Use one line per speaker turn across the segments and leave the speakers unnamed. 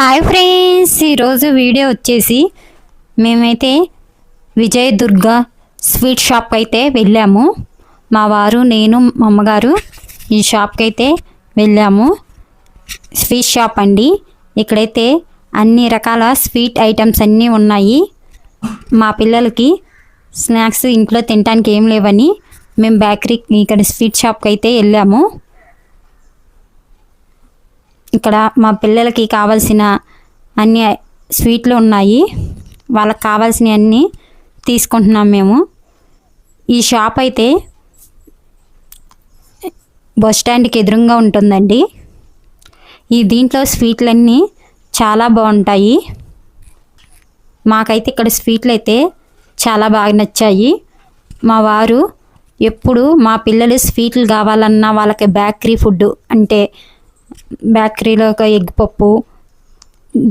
Hi friends, ఈరోజు video వచ్చేసి మేమైతే విజయ్ దుర్గా స్వీట్ షాప్కి అయితే వెళ్ళాము. మా వారు, నేను, మా అమ్మగారు ఈ షాప్కి అయితే వెళ్ళాము. స్వీట్ షాప్ అండి. ఇక్కడైతే అన్ని రకాల స్వీట్ ఐటమ్స్ అన్నీ ఉన్నాయి. మా పిల్లలకి స్నాక్స్ ఇంట్లో తినడానికి ఏం లేవని మేము బేకరీ ఇక్కడ స్వీట్ షాప్కి అయితే వెళ్ళాము. ఇక్కడ మా పిల్లలకి కావాల్సిన అన్ని స్వీట్లు ఉన్నాయి. వాళ్ళకి కావాల్సిన అన్నీ తీసుకుంటున్నాం మేము. ఈ షాప్ అయితే బస్ స్టాండ్కి ఎదురుగా ఉంటుందండి. దీంట్లో స్వీట్లన్నీ చాలా బాగుంటాయి. మాకైతే ఇక్కడ స్వీట్లు అయితే చాలా బాగా నచ్చాయి. మా వారు ఎప్పుడు మా పిల్లలు స్వీట్లు కావాలన్నా వాళ్ళకి బేకరీ ఫుడ్ అంటే బేకరీలో ఒక ఎగ్ పప్పు,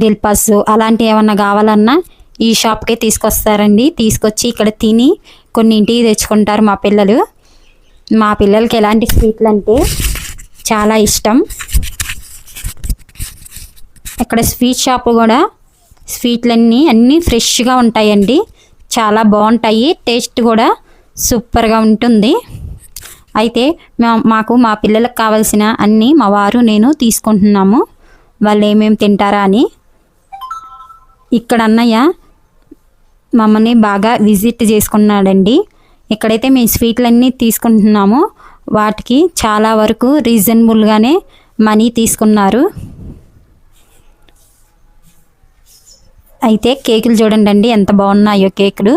దిల్పాస్ అలాంటివి ఏమన్నా కావాలన్నా ఈ షాప్కే తీసుకొస్తారండి. తీసుకొచ్చి ఇక్కడ తిని కొన్ని ఇంటికి తెచ్చుకుంటారు మా పిల్లలు. మా పిల్లలకి ఎలాంటి స్వీట్లు అంటే చాలా ఇష్టం. ఇక్కడ స్వీట్ షాప్ కూడా స్వీట్లన్నీ అన్నీ ఫ్రెష్గా ఉంటాయండి. చాలా బాగుంటాయి. టేస్ట్ కూడా సూపర్గా ఉంటుంది. అయితే మాకు మా పిల్లలకు కావాల్సిన అన్నీ మా వారు, నేను తీసుకుంటున్నాము. వాళ్ళు ఏమేమి తింటారా అని. ఇక్కడ అన్నయ్య మమ్మల్ని బాగా విజిట్ చేసుకున్నాడండి. ఇక్కడైతే మేము స్వీట్లన్నీ తీసుకుంటున్నాము. వాటికి చాలా వరకు రీజనబుల్గానే మనీ తీసుకున్నారు. అయితే కేకులు చూడండి ఎంత బాగున్నాయో. కేకులు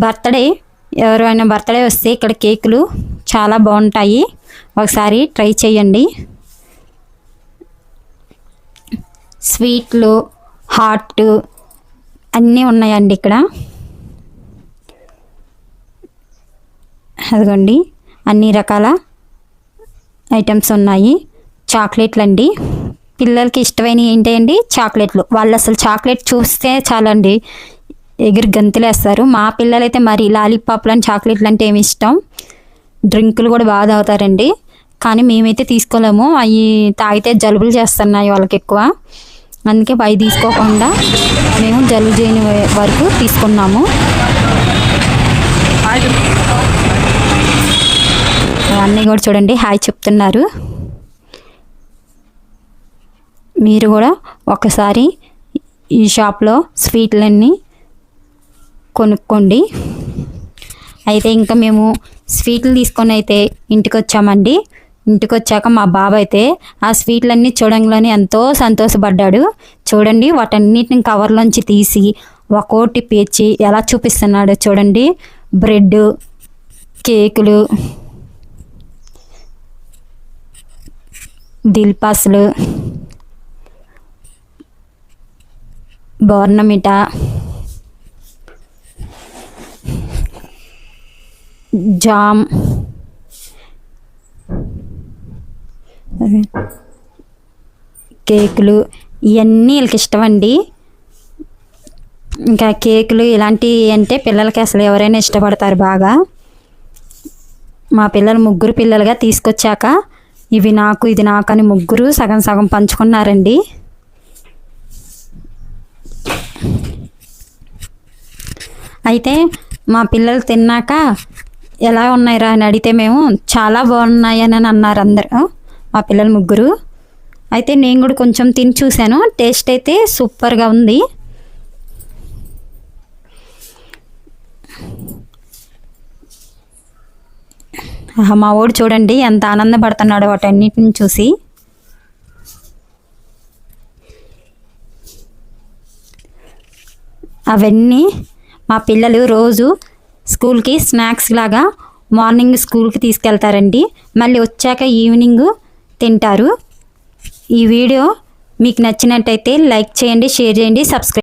బర్త్డే ఎవరైనా బర్త్డే వస్తే ఇక్కడ కేకులు చాలా బాగుంటాయి. ఒకసారి ట్రై చేయండి. స్వీట్లు, హాట్ అన్నీ ఉన్నాయండి ఇక్కడ. అదిగోండి అన్ని రకాల ఐటమ్స్ ఉన్నాయి. చాక్లెట్లు అండి. పిల్లలకి ఇష్టమైనవి ఏంటండి? చాక్లెట్లు. వాళ్ళు అసలు చాక్లెట్ చూస్తే చాలండి ఎగిరి గంతులేస్తారు. మా పిల్లలైతే మరి లాలీపాప్లు అని చాక్లెట్లు అంటే ఏమి ఇష్టం. డ్రింకులు కూడా బాగా తాగుతారండి. కానీ మేమైతే తీసుకోలేము. అవి తాగితే జలుబులు చేస్తున్నాయి వాళ్ళకి ఎక్కువ. అందుకే అవి తీసుకోకుండా మేము జలుబు చేయని వరకు తీసుకున్నాము. అన్నీ కూడా చూడండి హాయ్ చెప్తున్నారు. మీరు కూడా ఒకసారి ఈ షాప్లో స్వీట్లన్నీ కొనుక్కోండి. అయితే ఇంకా మేము స్వీట్లు తీసుకొని అయితే ఇంటికి వచ్చామండి. ఇంటికి వచ్చాక మా బాబు అయితే ఆ స్వీట్లన్నీ చూడంగానే ఎంతో సంతోషపడ్డాడు. చూడండి వాటన్నిటిని కవర్లోంచి తీసి ఒక్కోటి పేర్చి ఎలా చూపిస్తున్నాడో చూడండి. బ్రెడ్, కేకులు, దిల్పాస్లు, బోర్నమిటా, జామ్, కేకులు ఇవన్నీ వీళ్ళకి ఇష్టం అండి. ఇంకా కేకులు ఇలాంటివి అంటే పిల్లలకి అసలు ఎవరైనా ఇష్టపడతారు బాగా. మా పిల్లలు ముగ్గురు పిల్లలుగా తీసుకొచ్చాక ఇవి నాకు ఇది నాకు అని ముగ్గురు సగం సగం పంచుకున్నారండి. అయితే మా పిల్లలు తిన్నాక ఎలా ఉన్నాయిరా అని అడిగితే మేము చాలా బాగున్నాయని అన్నారు అందరూ, మా పిల్లలు ముగ్గురు. అయితే నేను కూడా కొంచెం తిని చూశాను. టేస్ట్ అయితే సూపర్గా ఉంది. మా వాడు చూడండి ఎంత ఆనందపడుతున్నాడో వాటన్నిటిని చూసి. అవన్నీ మా పిల్లలు రోజు స్కూల్కి స్నాక్స్ లాగా మార్నింగ్ స్కూల్కి తీసుకెళ్తారండి. మళ్ళీ వచ్చాక ఈవినింగ్ తింటారు. ఈ వీడియో మీకు నచ్చినట్టయితే లైక్ చేయండి, షేర్ చేయండి, సబ్స్క్రైబ్